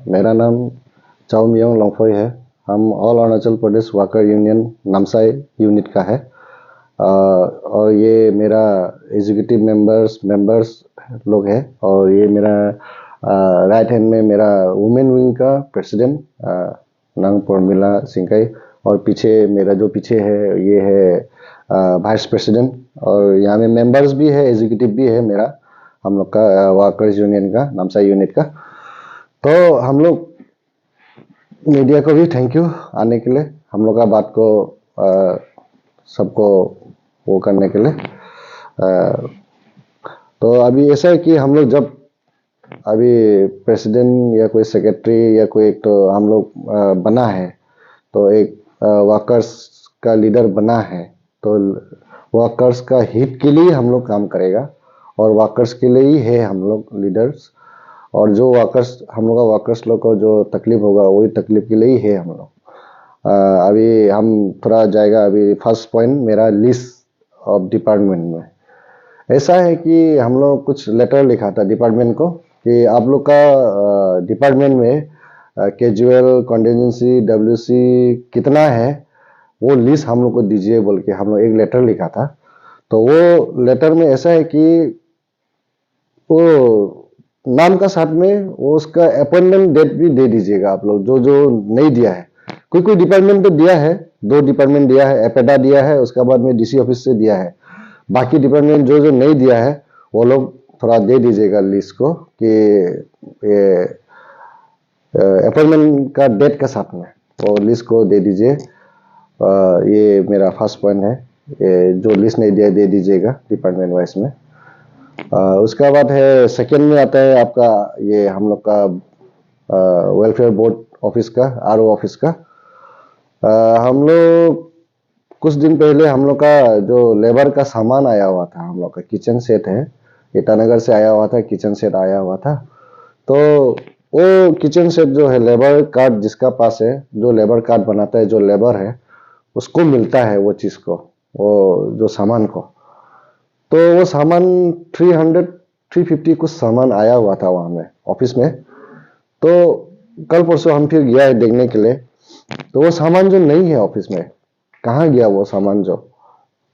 मेरा नाम चाओ मियोंग लोंगफोई है। हम all Arunachal Pradesh worker union Namsai unit का है। और ये मेरा एग्जीक्यूटिव मेंबर्स लोग है। और ये मेरा राइट हैंड में मेरा वुमेन विंग का प्रेसिडेंट नांग प्रमिला सिंकाई। और पीछे मेरा जो पीछे है ये है वाइस प्रेसिडेंट। और यहाँ में मेंबर्स भी है, एग्जीक्यूटिव भी है मेरा, हम लोग का वर्कर्स यूनियन का, नामसाई यूनिट का। तो हम लोग मीडिया को भी थैंक यू आने के लिए, हम लोग का बात को सबको वो करने के लिए। तो अभी ऐसा है कि हम लोग जब अभी प्रेसिडेंट या कोई सेक्रेटरी या कोई एक तो हम लोग बना है, तो एक वर्कर्स का लीडर बना है, तो वर्कर्स का हित के लिए हम लोग काम करेगा और वर्कर्स के लिए ही है हम लोग लीडर्स। और जो वर्कर्स हम लोग का वर्कर्स लोग को जो तकलीफ होगा वही तकलीफ के लिए ही है हम लोग। अभी हम थोड़ा जाएगा, अभी फर्स्ट पॉइंट मेरा लिस्ट ऑफ डिपार्टमेंट में ऐसा है कि हम लोग कुछ लेटर लिखा था डिपार्टमेंट को कि आप लोग का डिपार्टमेंट में कैजुअल कॉन्टिजेंसी डब्ल्यूसी कितना है वो लिस्ट हम लोग को दीजिए बोल के हम लोग एक लेटर लिखा था। तो वो लेटर में ऐसा है कि वो नाम का साथ में वो उसका अपॉइंटमेंट डेट भी दे दीजिएगा आप लोग, जो जो नहीं दिया है। कोई डिपार्टमेंट तो दिया है, 2 डिपार्टमेंट दिया है, एपेडा दिया है, उसके बाद में डीसी ऑफिस से दिया है। बाकी डिपार्टमेंट जो जो नहीं दिया है वो लोग थोड़ा दे दीजिएगा लिस्ट को कि अपॉइंटमेंट का डेट के साथ में वो लिस्ट को दे दीजिए। ये मेरा फर्स्ट पॉइंट है। जो लिस्ट नहीं दिया दे दीजिएगा डिपार्टमेंट वाइज में। उसका बाद है सेकेंड में आता है आपका ये हम लोग का वेलफेयर बोर्ड ऑफिस का, आरओ ऑफिस का। हम लोग कुछ दिन पहले हम लोग का जो लेबर का सामान आया हुआ था, हम लोग का किचन सेट है, ईटानगर से आया हुआ था, किचन सेट आया हुआ था। तो वो किचन सेट जो है लेबर कार्ड जिसका पास है, जो लेबर कार्ड बनाता है जो लेबर है उसको मिलता है वो चीज को, वो जो सामान को। तो वो सामान 300-350 कुछ सामान आया हुआ था वहां में ऑफिस में। तो कल परसों हम फिर गया है देखने के लिए, तो वो सामान जो नहीं है ऑफिस में, कहाँ गया वो सामान जो।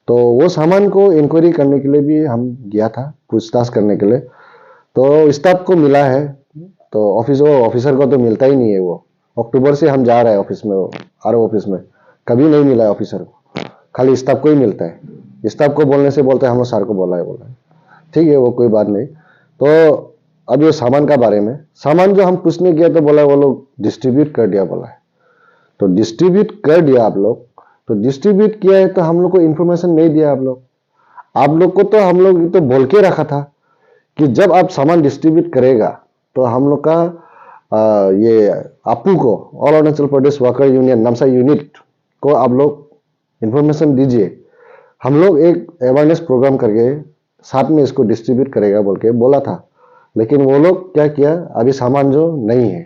तो वो सामान को इंक्वायरी करने के लिए भी हम गया था, पूछताछ करने के लिए। तो स्टाफ को मिला है, तो ऑफिसर को तो मिलता ही नहीं है। वो अक्टूबर से हम जा रहे हैं ऑफिस में, आरओ ऑफिस में कभी नहीं मिला है ऑफिसर को, खाली स्टाफ को ही मिलता है। स्टाफ को बोलने से बोलते हैं हम लोग सर को बोला है। ठीक है, वो कोई बात नहीं। तो अब ये सामान का बारे में, सामान जो हम पूछने गया तो बोला वो लोग डिस्ट्रीब्यूट कर दिया बोला है। तो डिस्ट्रीब्यूट कर दिया आप लोग, तो डिस्ट्रीब्यूट किया है तो हम लोग को इन्फॉर्मेशन नहीं दिया आप लोग को। तो हम लोग तो बोल के रखा था कि जब आप सामान डिस्ट्रीब्यूट करेगा तो हम लोग का ये आपू को, all Arunachal Pradesh worker union Namsai unit को आप लोग इन्फॉर्मेशन दीजिए। हम लोग एक अवेयरनेस प्रोग्राम करके साथ में इसको डिस्ट्रीब्यूट करेगा बोल के बोला था। लेकिन वो लोग क्या किया, अभी सामान जो नहीं है,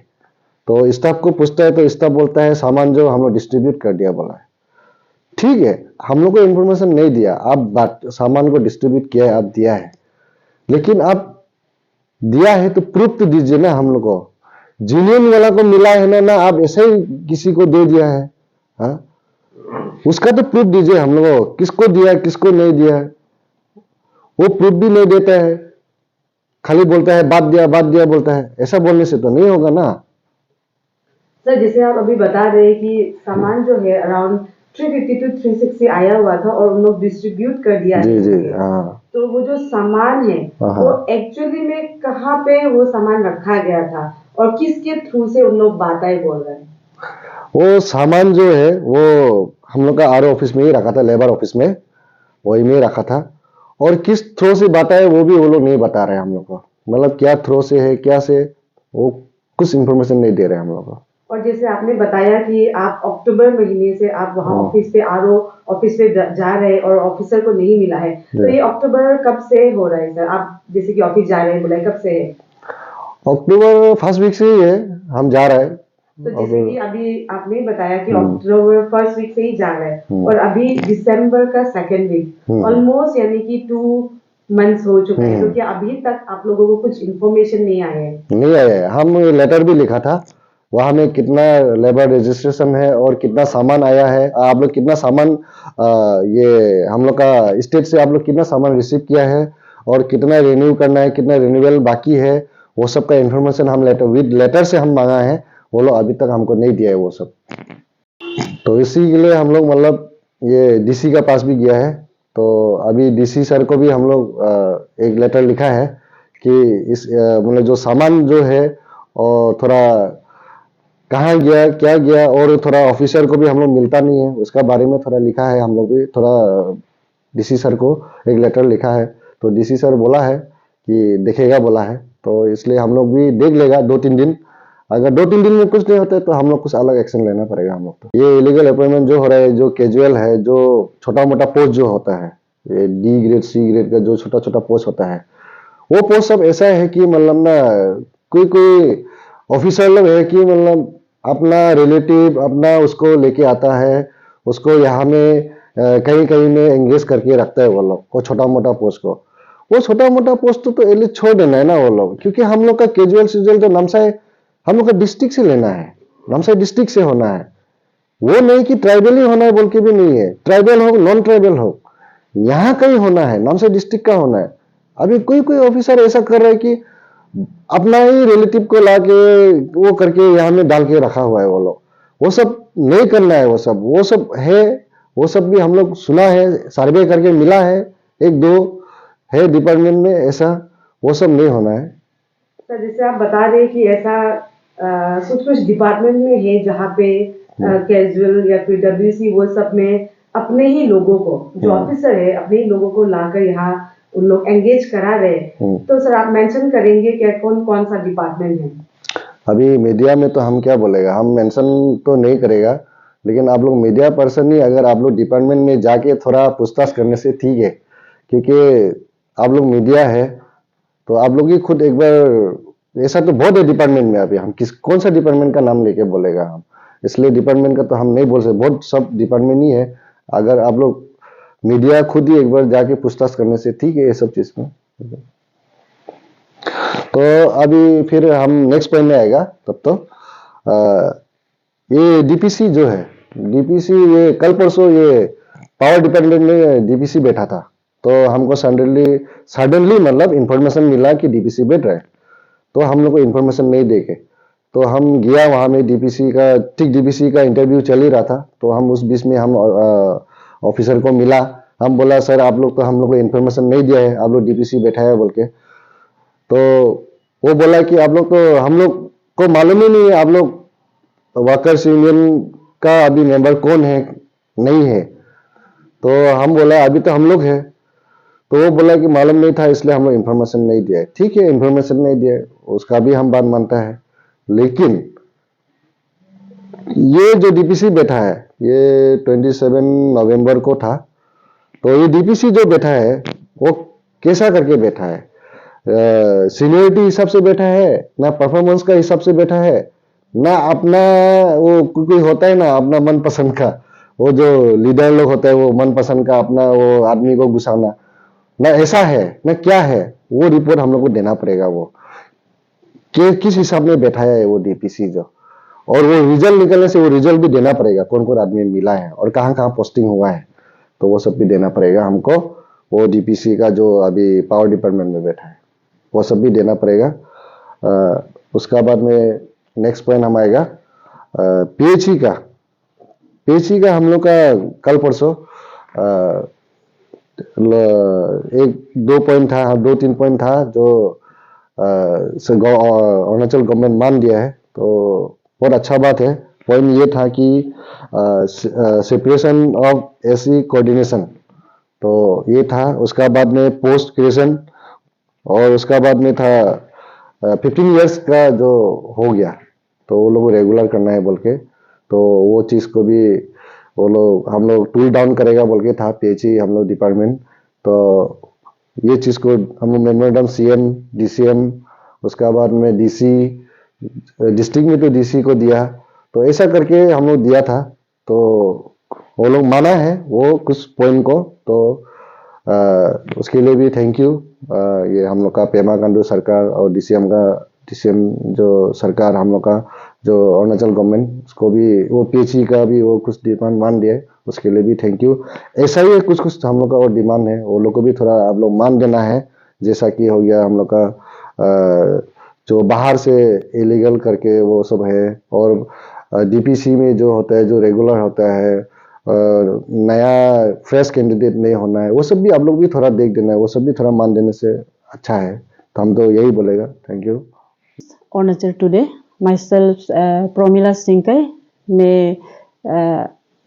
तो स्टाफ को पूछता है तो स्टाफ बोलता है सामान जो हम लोग डिस्ट्रीब्यूट कर दिया बोला है। ठीक है, हम लोग को इन्फॉर्मेशन नहीं दिया, आप सामान को डिस्ट्रीब्यूट किया है, आप दिया है, लेकिन आप दिया है तो प्रूफ तो दीजिए ना हम लोग को। जीनियन वाला को मिला है ना आप ऐसे ही किसी को दे दिया है, हाँ? उसका तो प्रूफ दीजिए हम लोग को, किसको दिया है किसको नहीं दिया है। वो प्रूफ भी नहीं देता है, खाली बोलता है बात दिया बोलता है। ऐसा बोलने से तो नहीं होगा ना सर। जैसे आप अभी बता रहे हैं कि सामान जो है अराउंड 350 to 360 आया हुआ था और उन लोग डिस्ट्रीब्यूट कर दिया। जी जी हाँ। तो वो जो सामान है वो एक्चुअली में कहाँ पे वो सामान रखा गया था और किसके थ्रू से उन लोग बातें बोल रहे हैं? वो सामान जो है वो हम लोग का आरओ ऑफिस में ही रखा था, लेबर ऑफिस में वही में रखा था। और किस थ्रो से बात है वो भी वो लोग नहीं बता रहे हम लोग को, मतलब क्या थ्रो से है क्या से, वो कुछ इन्फॉर्मेशन नहीं दे रहे हम लोग को। और जैसे आपने बताया कि आप अक्टूबर महीने से आप वहाँ ऑफिस पे आरओ ऑफिस पे जा रहे हैं और ऑफिसर को नहीं मिला है, तो ये अक्टूबर कब से हो रहा है सर? आप जैसे कि ऑफिस जा रहे हैं बोला, कब से है? अक्टूबर फर्स्ट वीक से ही है, हम जा रहे हैं। तो जैसे कि अभी आपने बताया कि अक्टूबर फर्स्ट वीक से ही जा रहे हैं और अभी दिसंबर का सेकेंड वीक, ऑलमोस्ट यानी कि मंथ्स हो चुका है, तो क्या अभी तक आप लोगों को कुछ इन्फॉर्मेशन नहीं आया है? नहीं आया। हम लेटर भी लिखा था, वहाँ में कितना लेबर रजिस्ट्रेशन है और कितना सामान आया है, आप लोग कितना सामान ये हम लोग का स्टेट से आप लोग कितना सामान रिसीव किया है और कितना रिन्यू करना है, कितना रिन्यूअल बाकी है, वो सब का इन्फॉर्मेशन हम लेटर विद लेटर से हम मांगा है। वो लोग अभी तक हमको नहीं दिया है वो सब। तो इसी के लिए हम लोग मतलब ये डीसी का पास भी गया है। तो अभी डीसी सर को भी हम लोग एक लेटर लिखा है कि इस मतलब जो सामान जो है और थोड़ा कहाँ गया क्या गया, और थोड़ा ऑफिसर को भी हम लोग मिलता नहीं है, उसका बारे में थोड़ा लिखा है। हम लोग भी थोड़ा डीसी सर को एक लेटर लिखा है। तो डीसी सर बोला है कि देखेगा बोला है, तो इसलिए हम लोग भी देख लेगा 2-3 दिन। अगर 2-3 दिन में कुछ नहीं होता है तो हम लोग कुछ अलग एक्शन लेना पड़ेगा हम लोग। तो ये इलीगल अपॉइंटमेंट जो हो रहा है, जो कैजुअल है, जो छोटा मोटा पोस्ट जो होता है, ये डी ग्रेड सी ग्रेड का जो छोटा छोटा पोस्ट होता है, वो पोस्ट सब ऐसा है कि मतलब ना कोई कोई ऑफिसर लोग है कि मतलब अपना रिलेटिव अपना उसको लेके आता है, उसको यहाँ में कहीं कहीं में एंगेज करके रखता है वो लोग, वो छोटा मोटा पोस्ट को। वो छोटा मोटा पोस्ट तो एटलीस्ट छोड़ देना है ना वो लोग, क्योंकि हम लोग का कैजुअल सीजुअल जो नामसाई हम लोग का डिस्ट्रिक्ट से लेना है, नामसाई डिस्ट्रिक्ट से होना है। वो नहीं कि ट्राइबल ही होना है बोल के भी नहीं है, ट्राइबल हो नॉन ट्राइबल हो, यहाँ का ही होना है, नामसाई डिस्ट्रिक्ट का होना है। अभी कोई कोई ऑफिसर ऐसा कर रहा है कि अपना ही रिलेटिव को लाके वो करके यहाँ में डाल के रखा हुआ है वो लोग। वो सब नहीं करना है, वो सब है, वो सब भी हम लोग सुना है, सर्वे करके मिला है, एक दो है डिपार्टमेंट में ऐसा, वो सब नहीं होना है। सर जैसे आप बता रहे हैं कि ऐसा कुछ कुछ डिपार्टमेंट में है जहाँ पे कैजुअल या फिर डब्ल्यूसी वो सब में अपने ही लोगों को, जो ऑफिसर है अपने ही लोगों को लाकर यहाँ उन लोग एंगेज करा रहे हैं। तो सर आप मेंशन करेंगे क्या कौन कौन सा डिपार्टमेंट है? अभी मीडिया में तो हम क्या बोलेगा, हम मेंशन तो नहीं करेगा, लेकिन आप लोग मीडिया पर्सन ही अगर आप लोग डिपार्टमेंट में जाके थोड़ा पूछताछ करने से ठीक है, क्योंकि आप लोग मीडिया है तो आप लोग ही खुद एक बार, ऐसा तो बहुत है डिपार्टमेंट में, अभी हम किस कौन सा डिपार्टमेंट का नाम लेके बोलेगा हम, इसलिए डिपार्टमेंट का तो हम नहीं बोल सकते, बहुत सब डिपार्टमेंट ही है। अगर आप लोग मीडिया खुद ही एक बार जाके पूछताछ करने से ठीक है ये सब चीज में। तो अभी फिर हम नेक्स्ट पॉइंट में आएगा तब तो ये डीपीसी जो है, डीपीसी ये कल परसों ये पावर डिपार्टमेंट में डीपीसी बैठा था, तो हमको सडनली मतलब इंफॉर्मेशन मिला कि डीपीसी बैठ रहा है। तो हम लोग को इंफॉर्मेशन नहीं देके तो हम गया वहां में, डीपीसी का ठीक डीपीसी का इंटरव्यू चल ही रहा था, तो हम उस बीच में हम ऑफिसर को मिला, हम बोला सर आप लोग तो हम लोग को इन्फॉर्मेशन नहीं दिया है, आप लोग डीपीसी बैठा है बोल के। तो वो बोला कि आप लोग तो हम लोग को मालूम ही नहीं है, आप लोग वर्कर्स यूनियन का अभी मेंबर कौन है नहीं है। तो हम बोला अभी तो हम लोग हैं, तो वो बोला कि मालूम नहीं था इसलिए हम लोग इन्फॉर्मेशन नहीं दिया है। ठीक है, इन्फॉर्मेशन नहीं दिया है उसका भी हम बात मानता है, लेकिन ये जो डीपीसी बैठा है ये 27 नवंबर को था। तो ये डीपीसी जो बैठा है वो कैसा करके बैठा है, सीनियरिटी हिसाब से बैठा है ना, परफॉर्मेंस का हिसाब से बैठा है ना, अपना वो कोई होता है ना अपना मनपसंद का, वो जो लीडर लोग होता है वो मनपसंद का अपना वो आदमी को घुसाना, ना ऐसा है ना क्या है, वो रिपोर्ट हम लोग को देना पड़ेगा। वो किस हिसाब में बैठाया है वो डीपीसी जो, और वो रिजल्ट निकलने से वो रिजल्ट भी देना पड़ेगा, कौन कौन आदमी मिला है और कहाँ कहाँ पोस्टिंग हुआ है, तो वो सब भी देना पड़ेगा हमको। वो डीपीसी का जो अभी पावर डिपार्टमेंट में बैठा है वो सब भी देना पड़ेगा। उसका बाद में नेक्स्ट पॉइंट हम आएगा पीएचई का। पीएचई का हम लोग का कल परसों एक दो पॉइंट था, 2-3 पॉइंट था जो अरुणाचल गवर्नमेंट मान दिया है, तो बहुत अच्छा बात है। पॉइंट ये था कि सेपरेशन ऑफ एससी कोऑर्डिनेशन, तो ये था। उसका बाद में पोस्ट क्रिएशन, और उसका बाद में था 15 इयर्स का जो हो गया तो वो लोग रेगुलर करना है बोल के, तो वो चीज को भी वो लोग हम लोग टूल डाउन करेगा बोल के था पीएचई हम लोग डिपार्टमेंट। तो ये चीज को हम लोग मेमोरेंडम सीएम डीसीएम, उसका बाद में डीसी डिस्ट्रिक्ट में तो डीसी को दिया, तो ऐसा करके हम लोग दिया था। तो वो लोग माना है वो कुछ पॉइंट को, तो उसके लिए भी थैंक यू। ये हम लोग का पेमा खांडू सरकार और डीसीएम जो सरकार हम लोग का जो अरुणाचल गवर्नमेंट, उसको भी वो पीएचई का भी वो कुछ डिमांड मान दिया है, उसके लिए भी थैंक यू। ऐसा ही कुछ कुछ हम लोग का और डिमांड है, वो लोग को भी थोड़ा आप लोग मान देना है। जैसा कि हो गया हम लोग का जो बाहर से इलीगल करके वो सब है, और डीपीसी में जो होता है जो रेगुलर होता है, नया फ्रेश कैंडिडेट नहीं होना है, वो सब भी आप लोग भी थोड़ा देख देना है, वो सब भी थोड़ा मान देने से अच्छा है। तो हम तो यही बोलेगा, thank you. Arunachal today, myself Promila Singkai, मैं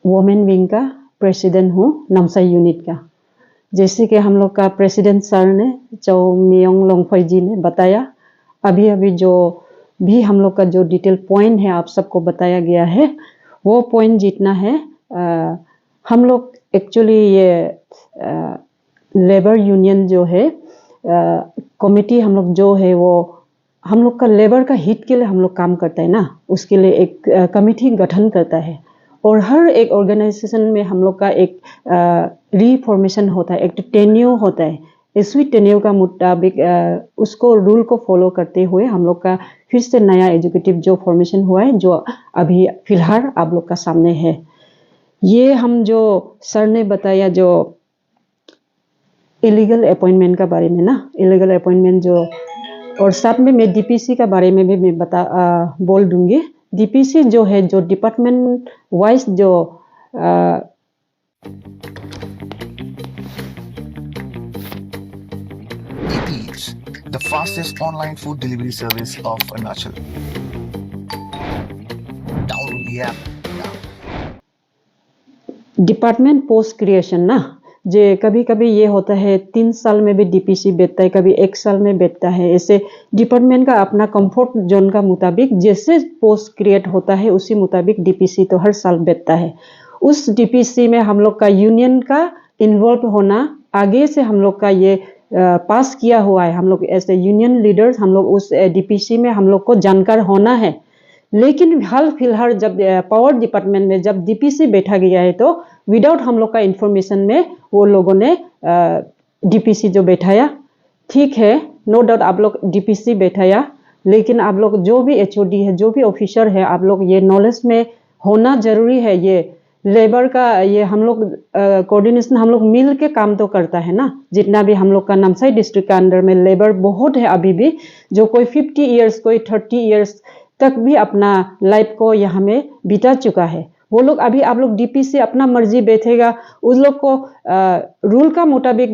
वोमेन विंग का प्रेसिडेंट हूँ नामसाई यूनिट का। जैसे कि हम लोग का प्रेसिडेंट सर ने चौ मियोंग लोंगफई जी ने बताया, अभी अभी जो भी हम लोग का जो डिटेल पॉइंट है आप सबको बताया गया है, वो पॉइंट जितना है हम लोग एक्चुअली ये लेबर यूनियन जो है कमिटी हम लोग जो है वो हम लोग का लेबर का हित के लिए हम लोग काम करता है ना, उसके लिए एक कमिटी गठन करता है। और हर एक ऑर्गेनाइजेशन में हम लोग का एक रीफॉर्मेशन होता है, एक टेन्यू होता है। इसी टेन्यू का मुताबिक उसको रूल को फॉलो करते हुए हम लोग का फिर से नया एजुकेटिव जो फॉर्मेशन हुआ है, जो अभी फिलहाल आप लोग का सामने है। ये हम जो सर ने बताया जो इलीगल अपॉइंटमेंट का बारे में ना, इलीगल अपॉइंटमेंट जो, और साथ में मैं डीपीसी का बारे में भी मैं बोल दूंगी। डीपीसी जो है जो डिपार्टमेंट वाइज जो Eats, the fastest online food delivery service of Arunachal. Download the app now. Department post creation ना, जे कभी कभी ये होता है 3 साल में भी डीपीसी बैठता है, कभी 1 साल में बैठता है। ऐसे डिपार्टमेंट का अपना कंफर्ट जोन का मुताबिक जैसे पोस्ट क्रिएट होता है उसी मुताबिक डीपीसी तो हर साल बैठता है। उस डीपीसी में हम लोग का यूनियन का इन्वॉल्व होना आगे से हम लोग का ये पास किया हुआ है। हम लोग ऐसे यूनियन लीडर्स हम लोग उस डीपीसी में हम लोग को जानकार होना है। लेकिन हाल फिलहाल जब पावर डिपार्टमेंट में जब डीपीसी बैठा गया है तो विदाउट हम लोग का इंफॉर्मेशन में वो लोगों ने डीपीसी जो बैठाया, ठीक है, नो डाउट आप लोग डीपीसी बैठाया, लेकिन आप लोग जो भी एचओडी है, जो भी ऑफिसर है, आप लोग ये नॉलेज में होना जरूरी है। ये लेबर का ये हम लोग कोऑर्डिनेशन हम लोग मिल के काम तो करता है ना। जितना भी हम लोग का नामसाई डिस्ट्रिक्ट का अंडर में लेबर बहुत है अभी भी, जो कोई 50 ईयर्स कोई 30 ईयर्स तक भी अपना लाइफ को यहाँ में बिता चुका है। वो लोग अभी आप लोग डीपीसी अपना मर्जी बैठेगा, उस लोग को रूल का मुताबिक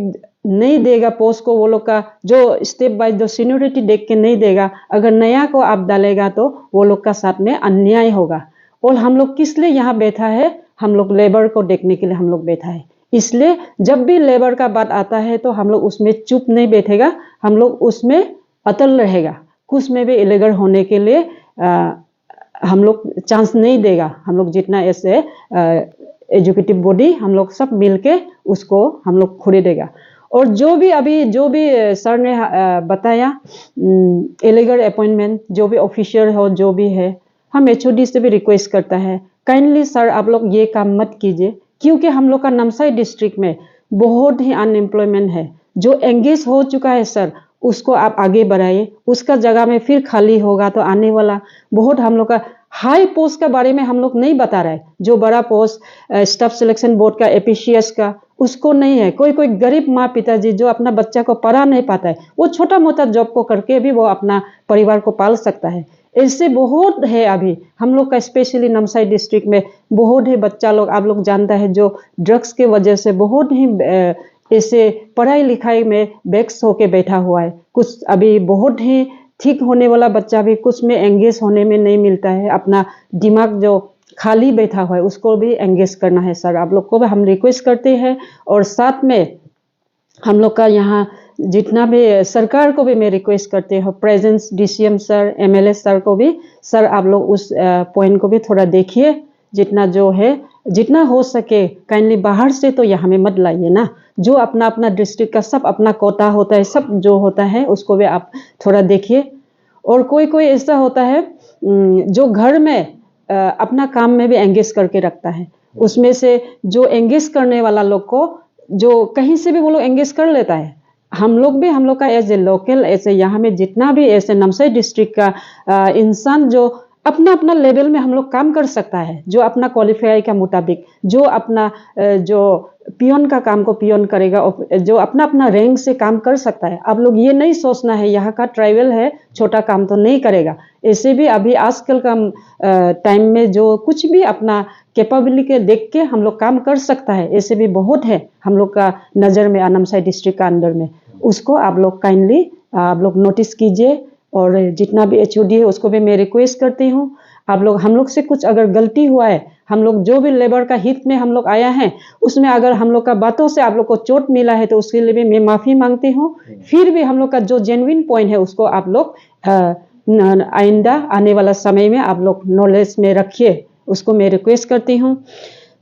नहीं देगा पोस्ट को, वो लोग का जो स्टेप बाय जो सीनियरिटी देख के नहीं देगा। अगर नया को आप डालेगा तो वो लोग का साथ में अन्याय होगा। और हम लोग किस लिए यहाँ बैठा है, हम लोग लेबर को देखने के लिए हम लोग बैठा है। इसलिए जब भी लेबर का बात आता है तो हम लोग उसमें चुप नहीं बैठेगा, हम लोग उसमें अटल रहेगा। कुछ में भी इलीगल होने के लिए हम लोग चांस नहीं देगा। हम लोग जितना ऐसे एजुकेटिव बॉडी हम लोग सब मिलके उसको हम लोग खरीदेगा। और जो भी अभी जो भी सर ने बताया इलीगल अपॉइंटमेंट, जो भी ऑफिशियल हो जो भी है, हम एचओडी से भी रिक्वेस्ट करता है काइंडली सर आप लोग ये काम मत कीजिए, क्योंकि हम लोग का नामसाई डिस्ट्रिक्ट में बहुत ही अनएम्प्लॉयमेंट है। जो एंगेज हो चुका है सर उसको आप आगे बढ़ाइए, उसका जगह में फिर खाली होगा तो आने वाला बहुत हम लोग का हाई पोस्ट का बारे में हम लोग नहीं बता रहे। जो बड़ा पोस्ट स्टाफ सिलेक्शन बोर्ड का, एपीसीएस का, उसको नहीं है। कोई कोई गरीब माँ पिताजी जो अपना बच्चा को पढ़ा नहीं पाता है, वो छोटा मोटा जॉब को करके भी वो अपना परिवार को पाल सकता है। ऐसे बहुत है अभी हम लोग का, स्पेशली नामसाई डिस्ट्रिक्ट में बहुत ही बच्चा लोग आप लोग जानता है जो ड्रग्स के वजह से बहुत ही ऐसे पढ़ाई लिखाई में बैक्स होके बैठा हुआ है। कुछ अभी बहुत ही ठीक होने वाला बच्चा भी कुछ में एंगेज होने में नहीं मिलता है। अपना दिमाग जो खाली बैठा हुआ है उसको भी एंगेज करना है सर, आप लोग को भी हम रिक्वेस्ट करते हैं। और साथ में हम लोग का यहाँ जितना भी सरकार को भी मैं रिक्वेस्ट करते हैं, presence DCM sir, MLA sir को भी, सर आप लोग उस पॉइंट को भी थोड़ा देखिए। जितना जो है जितना हो सके काइंडली बाहर से तो यहाँ में मत लाइए ना। जो अपना अपना डिस्ट्रिक्ट का सब अपना कोटा होता है, सब जो होता है उसको भी आप थोड़ा देखिए। और कोई कोई ऐसा होता है जो घर में अपना काम में भी एंगेज करके रखता है, उसमें से जो एंगेज करने वाला लोग को जो कहीं से भी वो लोग एंगेज कर लेता है। हम लोग का एज ए लोकल, ऐसे यहाँ में जितना भी ऐसे नामसाई डिस्ट्रिक्ट का इंसान जो अपना अपना लेवल में हम लोग काम कर सकता है, जो अपना क्वालिफाई का मुताबिक, जो अपना जो पियोन का काम को पियोन करेगा, जो अपना अपना रैंक से काम कर सकता है। आप लोग ये नहीं सोचना है यहाँ का ट्राइबल है छोटा काम तो नहीं करेगा। ऐसे भी अभी आजकल का टाइम में जो कुछ भी अपना कैपेबिलिटी के देख के हम लोग काम कर सकता है, ऐसे भी बहुत है हम लोग का नज़र में नामसाई डिस्ट्रिक्ट का अंदर में। उसको आप लोग काइंडली आप लोग नोटिस कीजिए, और जितना भी HOD है उसको भी मैं रिक्वेस्ट करती हूँ, आप लोग हम लोग से कुछ अगर गलती हुआ है, हम लोग जो भी लेबर का हित में हम लोग आया है, उसमें अगर हम लोग का बातों से आप लोग को चोट मिला है तो उसके लिए भी मैं माफ़ी मांगती हूँ। फिर भी हम लोग का जो जेन्युइन पॉइंट है उसको आप लोग आइंदा आने वाला समय में आप लोग नॉलेज में रखिए, उसको मैं रिक्वेस्ट करती हूँ।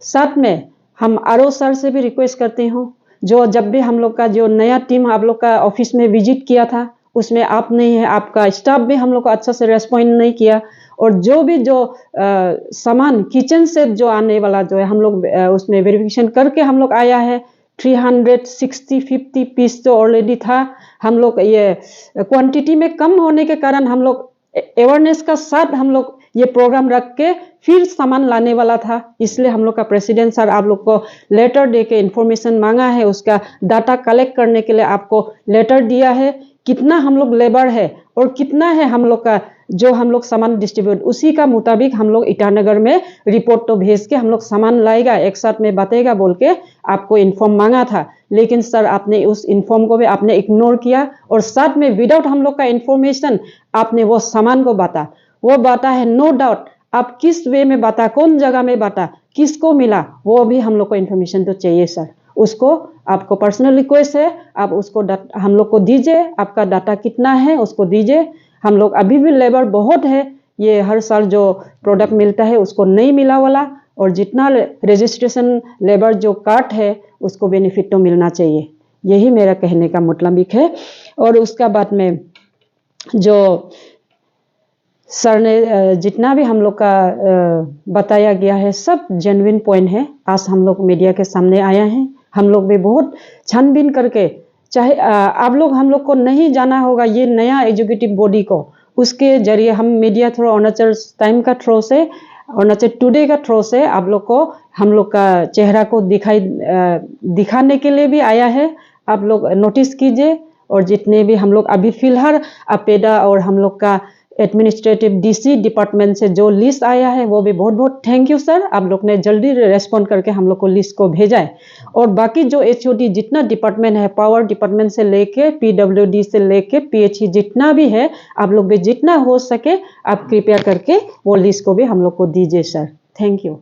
साथ में हम RO सर से भी रिक्वेस्ट करती हूँ, जो जब भी हम लोग का जो नया टीम आप लोग का ऑफिस में विजिट किया था, उसमें आप नहीं है, आपका स्टाफ भी हम लोग को अच्छा से रेस्पॉन्ड नहीं किया, और जो भी जो सामान किचन से जो आने वाला जो है हम लोग उसमें वेरिफिकेशन करके हम लोग आया है। 360-50 पीस तो ऑलरेडी था। हम लोग ये क्वांटिटी में कम होने के कारण हम लोग अवेयरनेस का साथ हम लोग ये प्रोग्राम रख के फिर सामान लाने वाला था, इसलिए हम लोग का प्रेसिडेंट सर आप लोग को लेटर दे के इन्फॉर्मेशन मांगा है, उसका डाटा कलेक्ट करने के लिए आपको लेटर दिया है, कितना हम लोग लेबर है और कितना है हम लोग का जो हम लोग सामान डिस्ट्रीब्यूट, उसी का मुताबिक हम लोग ईटानगर में रिपोर्ट तो भेज के हम लोग सामान लाएगा, एक साथ में बातेगा बोल के आपको इन्फॉर्म मांगा था। लेकिन सर आपने उस इन्फॉर्म को भी आपने इग्नोर किया, और साथ में विदाउट हम लोग का इन्फॉर्मेशन आपने वो सामान को बांटा। वो बांटा है नो डाउट, आप किस वे में बांटा, कौन जगह में बांटा, किसको मिला, वो भी हम लोग को इन्फॉर्मेशन तो चाहिए सर। उसको आपको पर्सनल रिक्वेस्ट है, आप उसको हम लोग को दीजिए, आपका डाटा कितना है उसको दीजिए। हम लोग अभी भी लेबर बहुत है, ये हर साल जो प्रोडक्ट मिलता है उसको नहीं मिला वाला, और जितना रजिस्ट्रेशन लेबर जो काट है उसको बेनिफिट तो मिलना चाहिए। यही मेरा कहने का मतलब है। और उसका बाद में जो सर ने जितना भी हम लोग का बताया गया है सब जेन्युइन पॉइंट है। आज हम लोग मीडिया के सामने आया है, हम लोग भी बहुत छानबीन करके, चाहे आप लोग हम लोग को नहीं जाना होगा ये नया एग्जीक्यूटिव बॉडी को, उसके जरिए हम मीडिया थ्रू अरुणाचल टाइम का थ्रू से, अरुणाचल टुडे का थ्रू से आप लोग को हम लोग का चेहरा को दिखाने के लिए भी आया है। आप लोग नोटिस कीजिए, और जितने भी हम लोग अभी फिलहाल अपेडा और हम लोग का एडमिनिस्ट्रेटिव DC डिपार्टमेंट से जो लिस्ट आया है वो भी बहुत बहुत थैंक यू सर, आप लोग ने जल्दी रेस्पॉन्ड करके हम लोग को लिस्ट को भेजा है। और बाकी जो HOD जितना डिपार्टमेंट है, पावर डिपार्टमेंट से लेके PWD से लेके PHE जितना भी है, आप लोग भी जितना हो सके आप कृपया करके वो लिस्ट को भी हम लोग को दीजिए सर। Thank you.